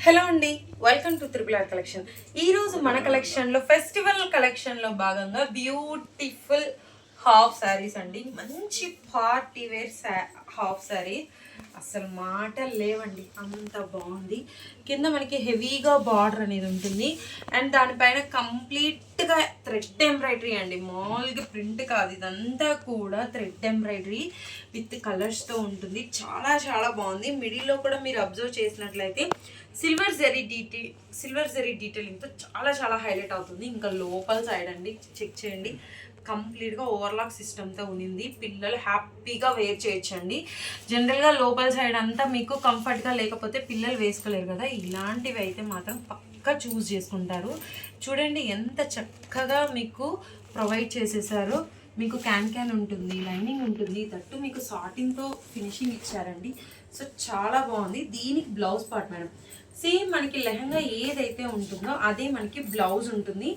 Hello అండి, welcome to triple R collection. ఈ రోజు మన కలెక్షన్లో ఫెస్టివల్ కలెక్షన్లో భాగంగా బ్యూటిఫుల్ హాఫ్ శారీస్ అండి. మంచి పార్టీ వేర్ హాఫ్ శారీ, అసలు మాటలు లేవండి, అంత బాగుంది. కింద మనకి హెవీగా బార్డర్ అనేది ఉంటుంది అండ్ దానిపైన కంప్లీట్గా థ్రెడ్ ఎంబ్రాయిడరీ అండి, మామూలుగా ప్రింట్ కాదు, ఇదంతా కూడా థ్రెడ్ ఎంబ్రాయిడరీ విత్ కలర్స్తో ఉంటుంది. చాలా చాలా బాగుంది. మిడిల్లో కూడా మీరు అబ్జర్వ్ చేసినట్లయితే సిల్వర్ జెరీ డీటెయిలింగ్తో చాలా చాలా హైలైట్ అవుతుంది. ఇంకా లోపల సైడ్ అండి చెక్ చేయండి, కంప్లీట్గా ఓవర్లాక్ సిస్టమ్తో ఉన్నింది. పిల్లలు హ్యాపీగా వేర్ చేయొచ్చండి. జనరల్గా లోపల సైడ్ అంతా మీకు కంఫర్ట్గా లేకపోతే పిల్లలు వేసుకోలేరు కదా, ఇలాంటివి అయితే మాత్రం పక్కా చూస్ చేసుకుంటారు. చూడండి ఎంత చక్కగా మీకు ప్రొవైడ్ చేసేసారో. మీకు క్యాన్ ఉంటుంది, లైనింగ్ ఉంటుంది, తట్టు మీకు సాటిన్తో ఫినిషింగ్ ఇచ్చారండి. సో చాలా బాగుంది. దీనికి బ్లౌజ్ పార్ట్ మేడం సేమ్ మనకి లెహంగా ఏదైతే ఉంటుందో అదే మనకి బ్లౌజ్ ఉంటుంది.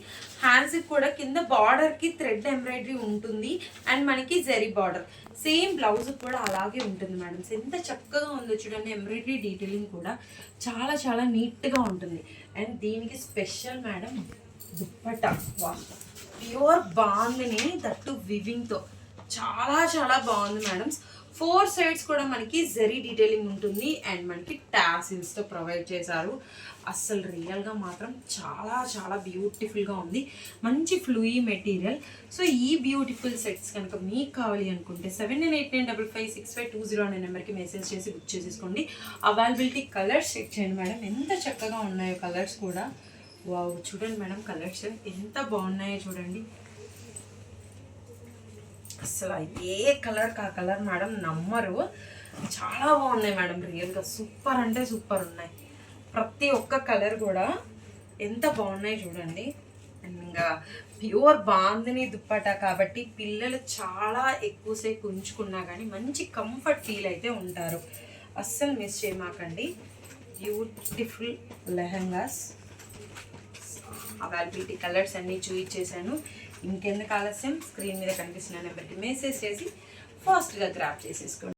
హ్యాండ్స్కి కూడా కింద బార్డర్కి థ్రెడ్ ఎంబ్రాయిడరీ ఉంటుంది అండ్ మనకి జరీ బార్డర్ సేమ్ బ్లౌజ్ కూడా అలాగే ఉంటుంది మేడం. ఎంత చక్కగా ఉందో చూడండి, ఎంబ్రాయిడరీ డీటెయిలింగ్ కూడా చాలా చాలా నీట్గా ఉంటుంది. అండ్ దీనికి స్పెషల్ మేడం దుప్పట్టా, వా ప్యూర్ బాందిని దట్టు వివింగ్తో చాలా చాలా బాగుంది మేడం. 4 సైడ్స్ కూడా మనకి జరీ డీటెయిలింగ్ ఉంటుంది అండ్ మనకి టాసిల్స్తో ప్రొవైడ్ చేశారు. అస్సలు రియల్గా మాత్రం చాలా చాలా బ్యూటిఫుల్గా ఉంది. మంచి ఫ్లూయీ మెటీరియల్. సో ఈ బ్యూటిఫుల్ సెట్స్ కనుక మీకు కావాలి అనుకుంటే 7989556520 అనే నెంబర్కి మెసేజ్ చేసి బుక్ చేసేసుకోండి. అవైలబిలిటీ కలర్స్ చెక్ చేయండి మేడం, ఎంత చక్కగా ఉన్నాయో కలర్స్ కూడా. వావ్, చూడండి మేడం కలర్స్ ఎంత బాగున్నాయో చూడండి. అసలు ఏ కలర్ కా కలర్ మేడం, నమ్మరు, చాలా బాగున్నాయి మేడం. రియల్గా సూపర్ అంటే సూపర్ ఉన్నాయి. ప్రతి ఒక్క కలర్ కూడా ఎంత బాగున్నాయి చూడండి. అండ్ ఇంకా ప్యూర్ బాందిని దుప్పటా కాబట్టి పిల్లలు చాలా ఎక్కువసేపు ఉంచుకున్నా కానీ మంచి కంఫర్ట్ ఫీల్ అయితే ఉంటారు. అస్సలు మిస్ చేయమాకండి. బ్యూటిఫుల్ లెహంగాస్, అవైలబిలిటీ కలర్స్ అన్నీ చూపించేసాను. ఇంకెందుకు ఆలస్యం, స్క్రీన్ మీద కనిపిస్తున్న నెంబర్కి మెసేజ్ చేసి ఫాస్ట్గా గ్రాప్ చేసేసుకోండి.